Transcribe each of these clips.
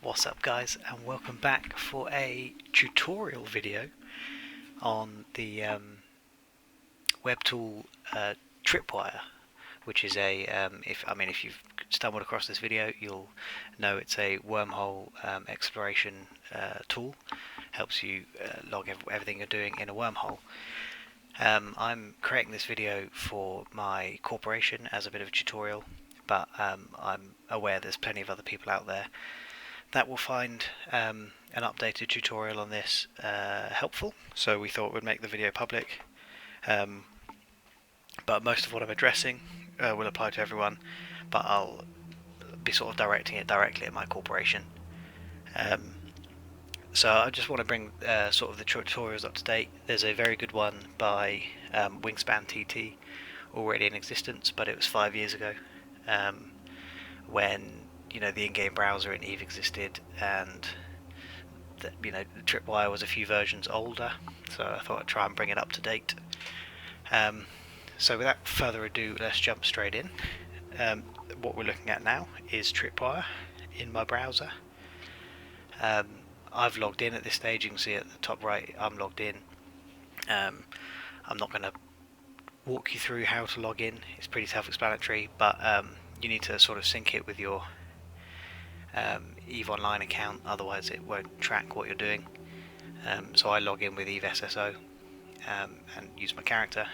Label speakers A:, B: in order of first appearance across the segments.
A: What's up guys, and welcome back for a tutorial video on the web tool Tripwire, which is a if you've stumbled across this video, you'll know it's a wormhole exploration tool. Helps you log everything you're doing in a wormhole. I'm creating this video for my corporation as a bit of a tutorial, but I'm aware there's plenty of other people out there that will find an updated tutorial on this helpful, so we thought we'd make the video public. But most of what I'm addressing will apply to everyone, but I'll be sort of directing it directly at my corporation. So I just want to bring sort of the tutorials up to date. There's a very good one by Wingspan TT already in existence, but it was 5 years ago, when the in-game browser in Eve existed, and the Tripwire was a few versions older, so I thought I'd try and bring it up to date. So without further ado, let's jump straight in. What we're looking at now is Tripwire in my browser. I've logged in at this stage. You can see at the top right I'm logged in. I'm not going to walk you through how to log in, it's pretty self-explanatory, but you need to sort of sync it with your Eve Online account, otherwise it won't track what you're doing. So I log in with Eve SSO and use my character.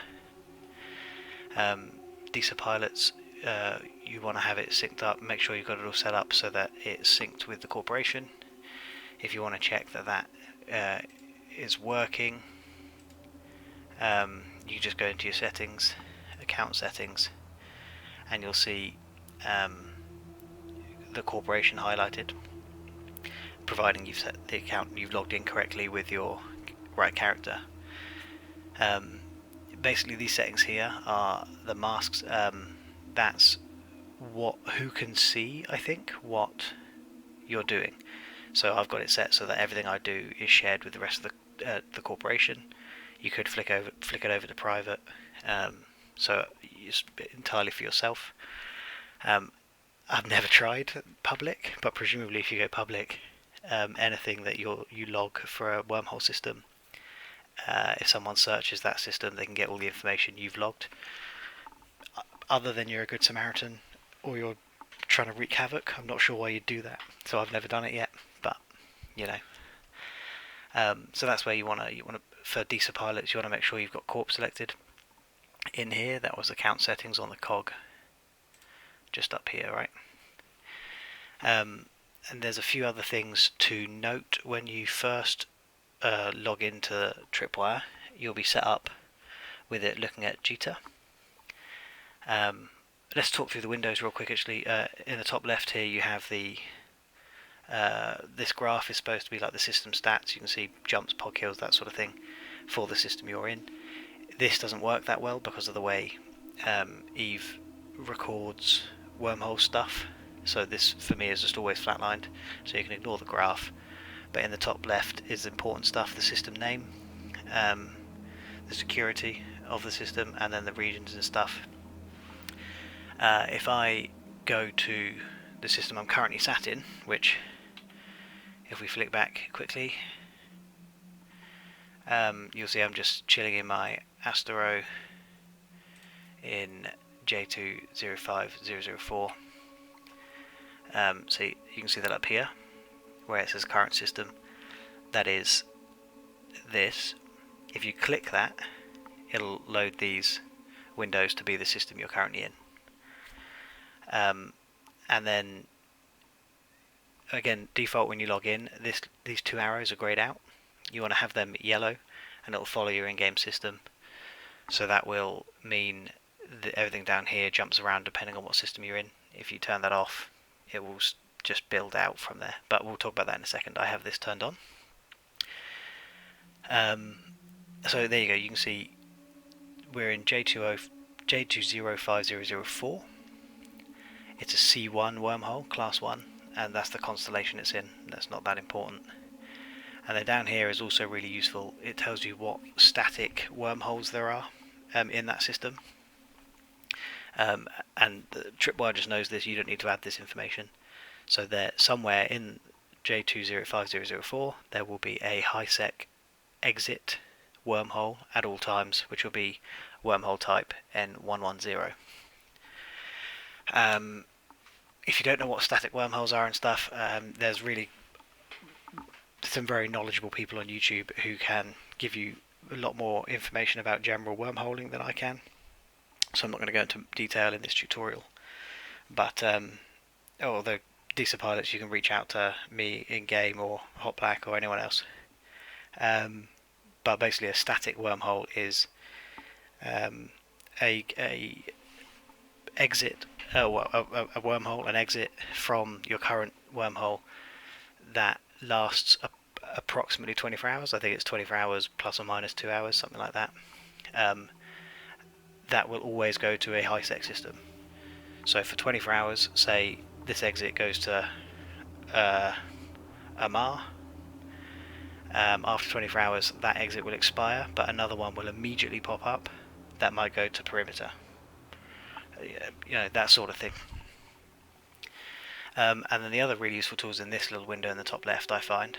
A: DISA pilots, you want to have it synced up, make sure you've got it all set up so that it's synced with the corporation. If you want to check that is working, you just go into your settings, account settings, and you'll see the corporation highlighted, providing you've set the account and you've logged in correctly with your right character. Basically these settings here are the masks. That's who can see, I think, what you're doing. So I've got it set so that everything I do is shared with the rest of the corporation. You could flick it over to private, so it's entirely for yourself. I've never tried public, but presumably if you go public, anything that you log for a wormhole system, if someone searches that system, they can get all the information you've logged. Other than you're a good Samaritan or you're trying to wreak havoc, I'm not sure why you'd do that. So I've never done it yet, but so that's where you want to for DISA pilots, you want to make sure you've got corp selected. In here, that was account settings on the cog, just up here, right? And there's a few other things to note when you first log into Tripwire. You'll be set up with it looking at JITA. Let's talk through the windows real quick. Actually, in the top left here, you have the this graph is supposed to be like the system stats. You can see jumps, pod kills, that sort of thing for the system you're in. This doesn't work that well because of the way Eve records wormhole stuff. So this for me is just always flatlined, so you can ignore the graph. But in the top left is important stuff: the system name, the security of the system, and then the regions and stuff. If I go to the system I'm currently sat in, which, if we flick back quickly, you'll see I'm just chilling in my Astro in J205004. So you can see that up here where it says current system, that is this. If you click that, it'll load these windows to be the system you're currently in. And then again, default when you log in, these two arrows are grayed out. You want to have them yellow, and it'll follow your in-game system. So that will mean that everything down here jumps around depending on what system you're in. If you turn that off, it will just build out from there. But we'll talk about that in a second. I have this turned on. So there you go. You can see we're in J205004. It's a C1 wormhole, class 1, and that's the constellation it's in. That's not that important. And then down here is also really useful. It tells you what static wormholes there are in that system. And Tripwire just knows this. You don't need to add this information. So there, somewhere in J205004, there will be a high-sec exit wormhole at all times, which will be wormhole type N110. If you don't know what static wormholes are and stuff, there's really some very knowledgeable people on YouTube who can give you a lot more information about general wormholing than I can. So I'm not going to go into detail in this tutorial. But although decent pilots, you can reach out to me in game or Hot Black or anyone else. But basically, a static wormhole is a exit, a wormhole, an exit from your current wormhole that lasts approximately 24 hours. I think it's 24 hours plus or minus 2 hours, something like that. That will always go to a high-sec system. So for 24 hours, say this exit goes to Amar. After 24 hours, that exit will expire, but another one will immediately pop up. That might go to perimeter. That sort of thing. And then the other really useful tools in this little window in the top left, I find,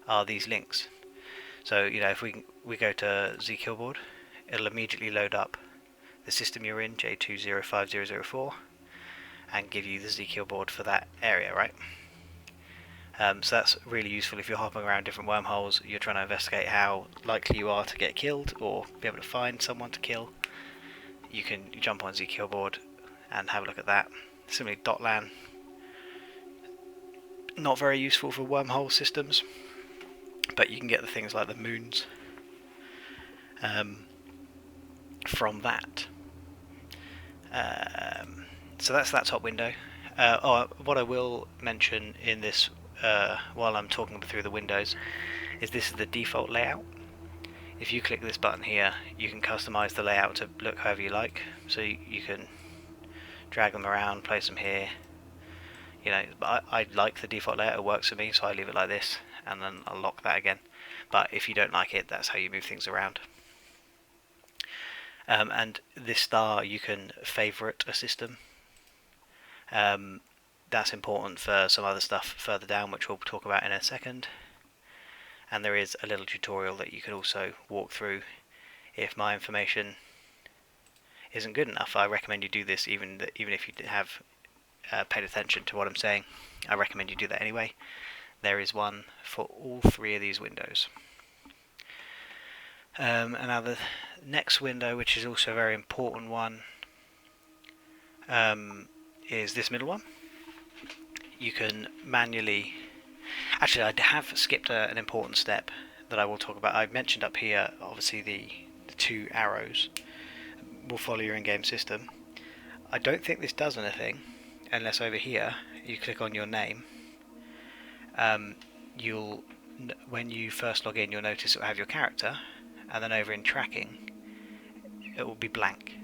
A: are these links. So if we go to Zkillboard, it'll immediately load up the system you're in, J205004, and give you the Zkillboard for that area, right? So that's really useful if you're hopping around different wormholes, you're trying to investigate how likely you are to get killed or be able to find someone to kill. You can jump on Zkillboard and have a look at that. Similarly, Dotlan, not very useful for wormhole systems, but you can get the things like the moons from that. So that's that top window. What I will mention in this while I'm talking through the windows is this is the default layout. If you click this button here, you can customize the layout to look however you like. So you can drag them around, place them here. I like the default layout, it works for me, so I leave it like this, and then I'll lock that again. But if you don't like it, that's how you move things around. And this star, you can favorite a system. That's important for some other stuff further down, which we'll talk about in a second. And there is a little tutorial that you can also walk through if my information isn't good enough. I recommend you do this even if you have paid attention to what I'm saying. I recommend you do that anyway. There is one for all three of these windows. And now the next window, which is also a very important one, is this middle one. You can manually... Actually, I have skipped an important step that I will talk about. I mentioned up here, obviously, the two arrows will follow your in-game system. I don't think this does anything, unless over here you click on your name. When you first log in, you'll notice it will have your character, and then over in tracking, it will be blank.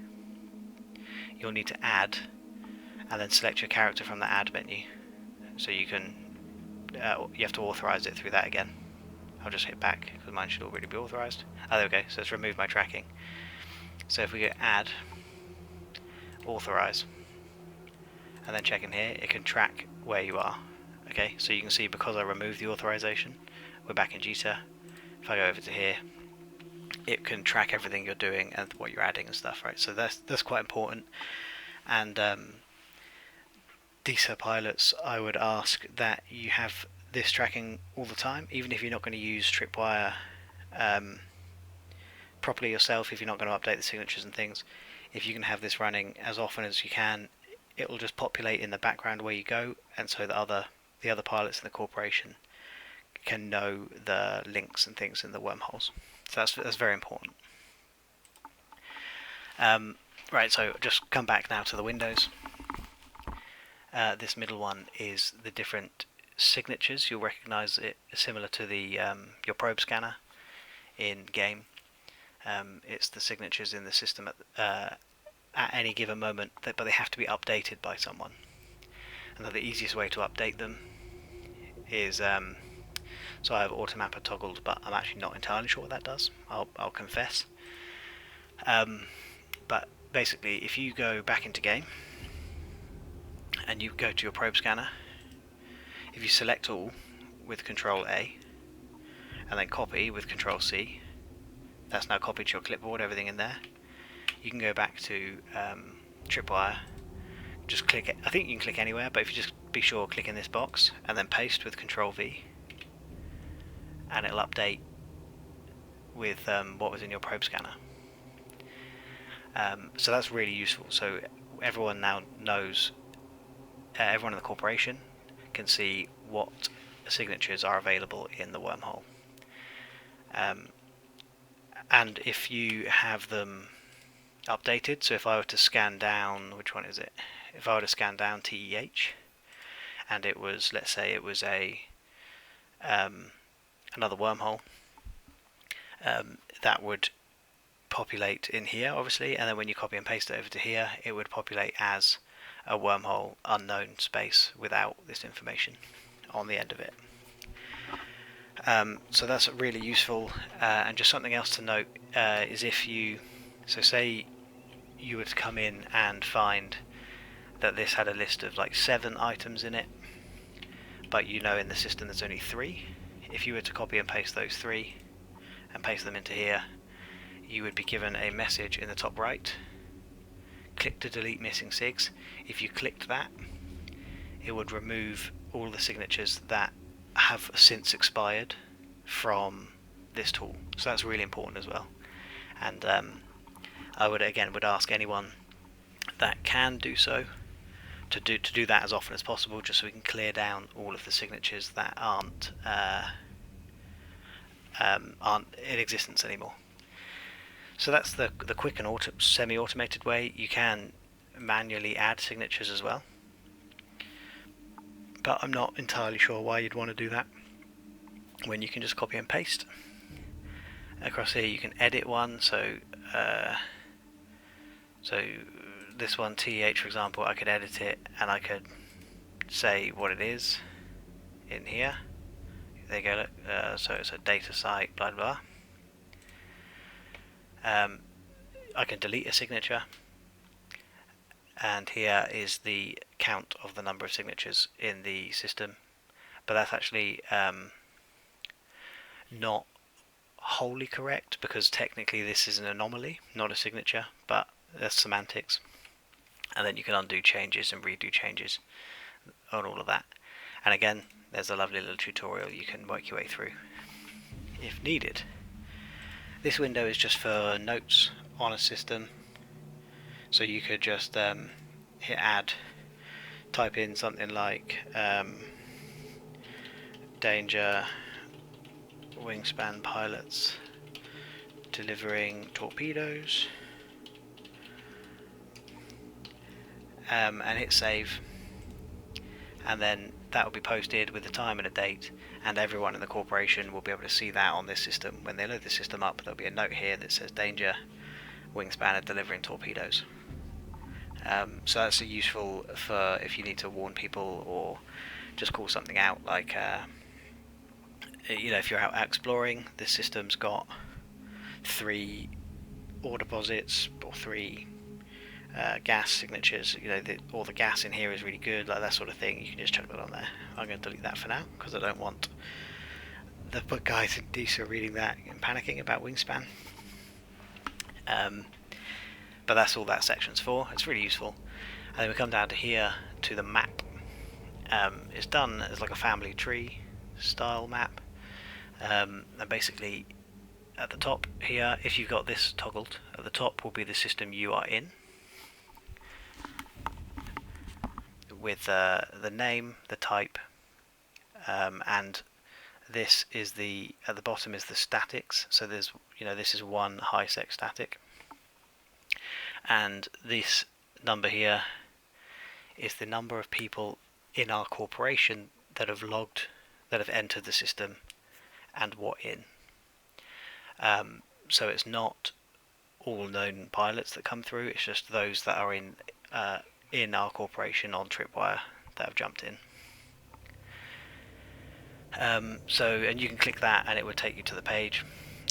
A: You'll need to add, and then select your character from the add menu. So you have to authorize it through that again. I'll just hit back because mine should already be authorized. Oh, there we go. So let's remove my tracking. So if we go add, authorize, and then check in here, it can track where you are. Okay, so you can see because I removed the authorization, we're back in Jita. If I go over to here, it can track everything you're doing and what you're adding and stuff, right? So that's quite important. And DSA pilots, I would ask that you have this tracking all the time, even if you're not going to use Tripwire properly yourself, if you're not going to update the signatures and things. If you can have this running as often as you can, it will just populate in the background where you go, and so the other pilots in the corporation can know the links and things in the wormholes. So that's very important. Right, so just come back now to the windows. This middle one is the different signatures. You'll recognize it similar to the your probe scanner in game. It's the signatures in the system at any given moment, but they have to be updated by someone. And the easiest way to update them is so I have automapper toggled, but I'm actually not entirely sure what that does. I'll confess. But basically, if you go back into game and you go to your probe scanner, if you select all, with Control A, and then copy with Control C. That's now copied to your clipboard, everything in there. You can go back to Tripwire, just click it. I think you can click anywhere, but if you just be sure, click in this box, and then paste with Control V, and it'll update with what was in your probe scanner. So that's really useful. So everyone now knows, everyone in the corporation can see what signatures are available in the wormhole. And if you have them updated, so if I were to scan down, which one is it? If I were to scan down TEH, and it was, let's say it was a another wormhole, that would populate in here, obviously, and then when you copy and paste it over to here, it would populate as a wormhole unknown space without this information on the end of it. So that's really useful. And just something else to note is if you, so say you were to come in and find that this had a list of like 7 items in it, but you know in the system there's only 3. If you were to copy and paste those 3 and paste them into here, you would be given a message in the top right. Click to delete missing sigs. If you clicked that, it would remove all the signatures that have since expired from this tool. So that's really important as well. And I would ask anyone that can do so to do that as often as possible, just so we can clear down all of the signatures that aren't in existence anymore. So that's the quick and semi-automated way. You can manually add signatures as well, but I'm not entirely sure why you'd want to do that when you can just copy and paste. Across here you can edit one, so this one, TEH for example, I could edit it and I could say what it is in here. There you go, look. So it's a data site, blah blah. I can delete a signature, and here is the count of the number of signatures in the system, but that's actually not wholly correct, because technically this is an anomaly, not a signature, but that's semantics. And then you can undo changes and redo changes on all of that. And again, there's a lovely little tutorial you can work your way through if needed. This window is just for notes on a system, so you could just hit add, type in something like danger wingspan pilots delivering torpedoes, and hit save, and then that will be posted with the time and a date, and everyone in the corporation will be able to see that on this system. When they load the system up, there'll be a note here that says danger wingspan delivering torpedoes. So that's useful for if you need to warn people or just call something out, like if you're out exploring, this system's got 3 ore deposits or 3 gas signatures, all the gas in here is really good, like that sort of thing. You can just chuck that on there. I'm going to delete that for now because I don't want the guys in DISA reading that and panicking about wingspan. But that's all that section's for. It's really useful. And then we come down to here to the map. It's done as like a family tree style map, and basically at the top here, if you've got this toggled, at the top will be the system you are in, with the name, the type, and this is at the bottom is the statics. So there's, this is one high-sec static, and this number here is the number of people in our corporation that have entered the system and what in. So it's not all known pilots that come through, it's just those that are in our corporation on Tripwire that have jumped in. And you can click that and it would take you to the page,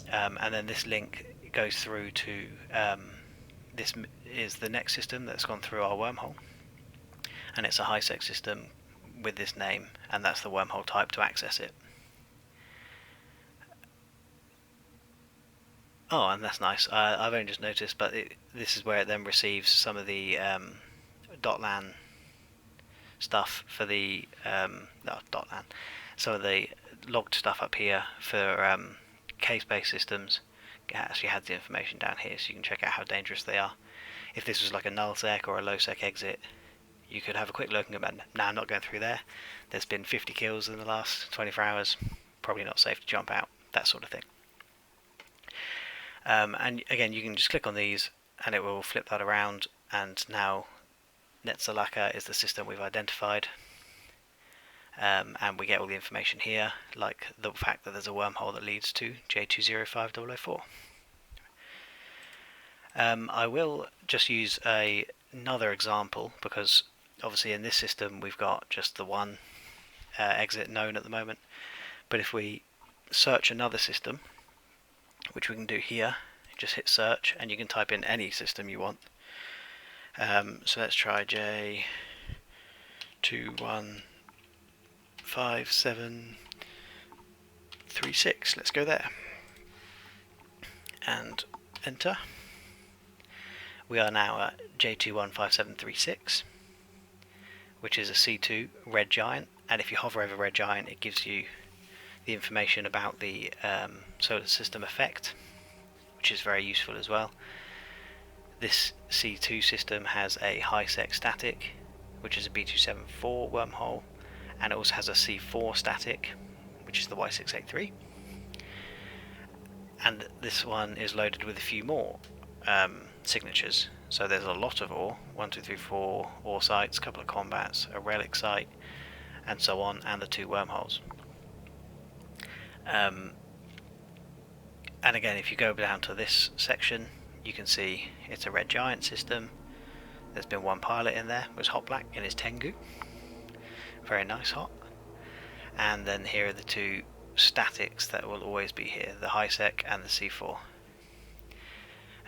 A: and then this link goes through to this is the next system that's gone through our wormhole, and it's a high-sec system with this name, and that's the wormhole type to access it. Oh, and that's nice. I've only just noticed, but this is where it then receives some of the .lan stuff for the no, .lan, some of the logged stuff up here for case-based systems. It actually has the information down here, so you can check out how dangerous they are. If this was like a null-sec or a low-sec exit, you could have a quick look and go, nah, I'm not going through there. There's been 50 kills in the last 24 hours. Probably not safe to jump out, that sort of thing. And again, you can just click on these and it will flip that around, and now Netzerlacker is the system we've identified. And we get all the information here, like the fact that there's a wormhole that leads to J205004. I will just use another example, because obviously in this system we've got just the one exit known at the moment. But if we search another system, which we can do here, just hit search and you can type in any system you want. So let's try J2157336. Let's go there and enter. We are now at J215736, which is a C2 red giant, and if you hover over red giant it gives you the information about the solar system effect, which is very useful as well. This C2 system has a high-sec static, which is a B274 wormhole, and it also has a C4 static, which is the Y683. And this one is loaded with a few more signatures. So there's a lot of ore, 1, 2, 3, 4 ore sites, a couple of combats, a relic site, and so on, and the 2 wormholes. And again, if you go down to this section, you can see it's a red giant system. There's been one pilot in there, was hot black in his Tengu. Very nice hot. And then here are the 2 statics that will always be here, the high sec and the C4.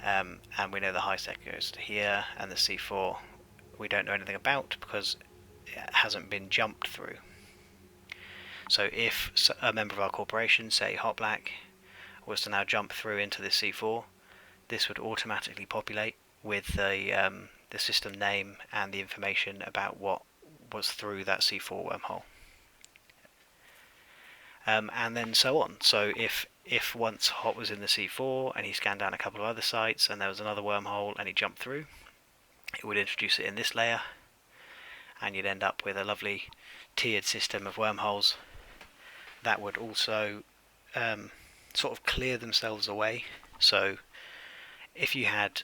A: And we know the high sec goes to here, and the C4 we don't know anything about because it hasn't been jumped through. So if a member of our corporation, say Hot Black, was to now jump through into this C4, this would automatically populate with the system name and the information about what was through that C4 wormhole. And then so on. So if once Hot was in the C4 and he scanned down a couple of other sites and there was another wormhole and he jumped through, it would introduce it in this layer, and you'd end up with a lovely tiered system of wormholes that would also sort of clear themselves away. So if you had,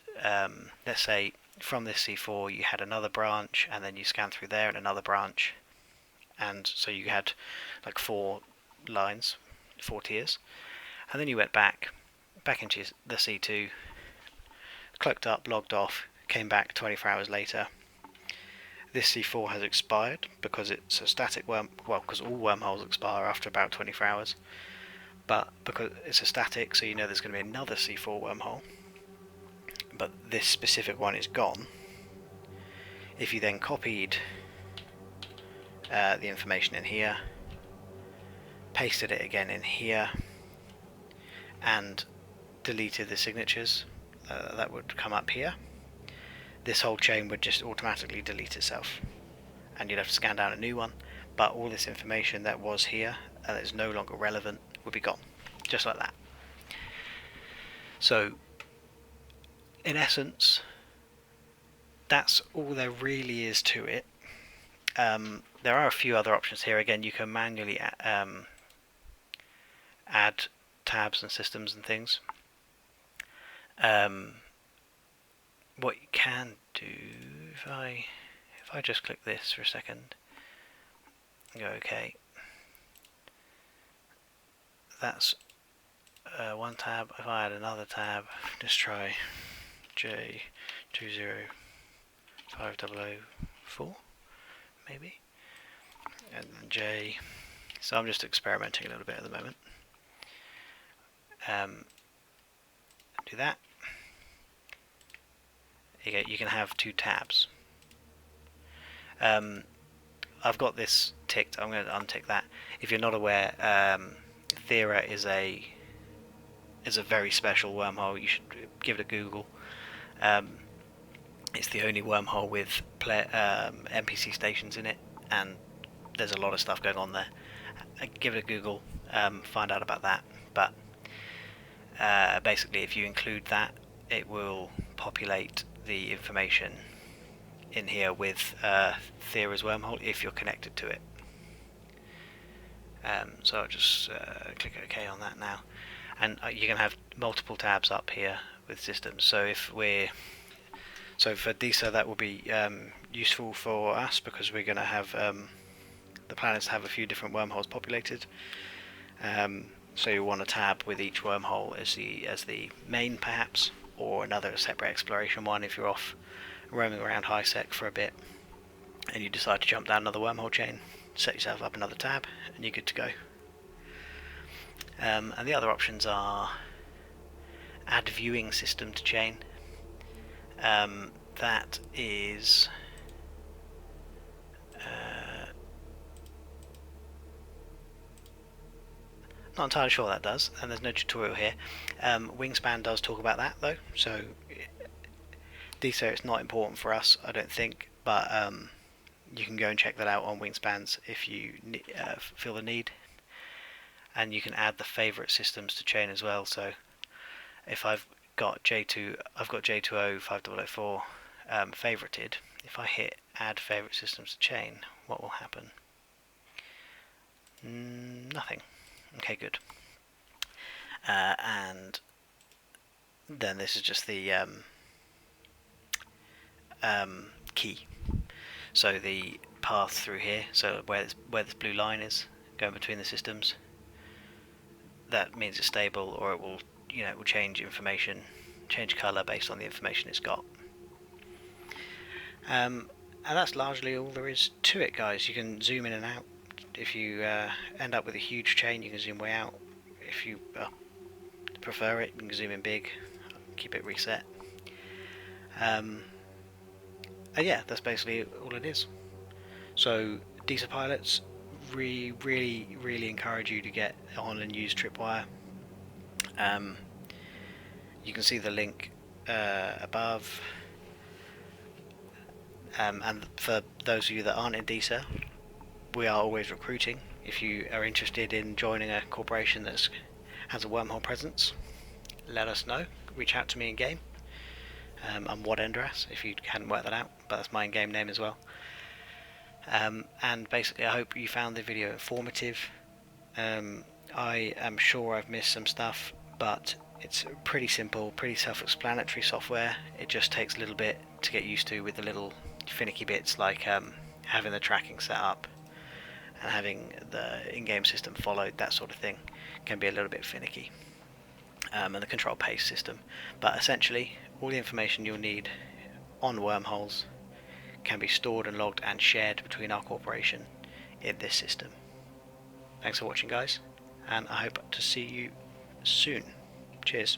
A: let's say from this C4 you had another branch, and then you scan through there and another branch, and so you had like 4 lines, 4 tiers, and then you went back into the C2, cloaked up, logged off, came back 24 hours later. This C4 has expired because it's a static worm, well, because all wormholes expire after about 24 hours, but because it's a static, so you know there's going to be another C4 wormhole, but this specific one is gone. If you then copied the information in here, pasted it again in here, and deleted the signatures that would come up here, this whole chain would just automatically delete itself, and you'd have to scan down a new one, but all this information that was here and that is no longer relevant would be gone, just like that. So in essence, that's all there really is to it. There are a few other options here. Again, you can manually add tabs and systems and things. What you can do, if I just click this for a second and go OK, that's one tab. If I add another tab, just try J2050004 maybe, and then J. So I'm just experimenting a little bit at the moment. Do that. You can have 2 tabs. I've got this ticked. I'm going to untick that. If you're not aware, Thera is a is a very special wormhole. You should give it a Google. It's the only wormhole with NPC stations in it, and there's a lot of stuff going on there. Give it a Google, find out about that. But basically, if you include that, it will populate the information in here with Thera's wormhole if you're connected to it. So I'll just click OK on that now, and you can have multiple tabs up here with systems. So for DISA, that will be useful for us because we're going to have the planets have a few different wormholes populated. So you want a tab with each wormhole as the main, perhaps, or another separate exploration one if you're off roaming around HiSec for a bit and you decide to jump down another wormhole chain. Set yourself up another tab and you're good to go. And the other options are add viewing system to chain. That is not entirely sure what that does, and there's no tutorial here. Wingspan does talk about that though, so DISA it's not important for us, I don't think, but you can go and check that out on Wingspans if you feel the need. And you can add the favourite systems to chain as well. So if I've got J20 5004 favorited, if I hit add favourite systems to chain, what will happen? Nothing. Okay, good. And then this is just the key. So the path through here, so where this blue line is going between the systems, that means it's stable, or it will change information, change colour based on the information it's got. And that's largely all there is to it, guys. You can zoom in and out. If you end up with a huge chain, you can zoom way out. If you prefer it, you can zoom in big, keep it reset. Yeah, that's basically all it is. So DISA pilots, really encourage you to get on and use Tripwire. You can see the link above, and for those of you that aren't in DISA, we are always recruiting. If you are interested in joining a corporation that has a wormhole presence, let us know. Reach out to me in game. I'm Wadendras, if you hadn't worked that out, but that's my in-game name as well. And basically I hope you found the video informative. I am sure I've missed some stuff, but it's pretty simple, pretty self-explanatory software. It just takes a little bit to get used to with the little finicky bits like having the tracking set up and having the in-game system followed, that sort of thing can be a little bit finicky. And the control paste system. But essentially all the information you'll need on wormholes can be stored and logged and shared between our corporation in this system. Thanks for watching, guys, and I hope to see you soon. Cheers.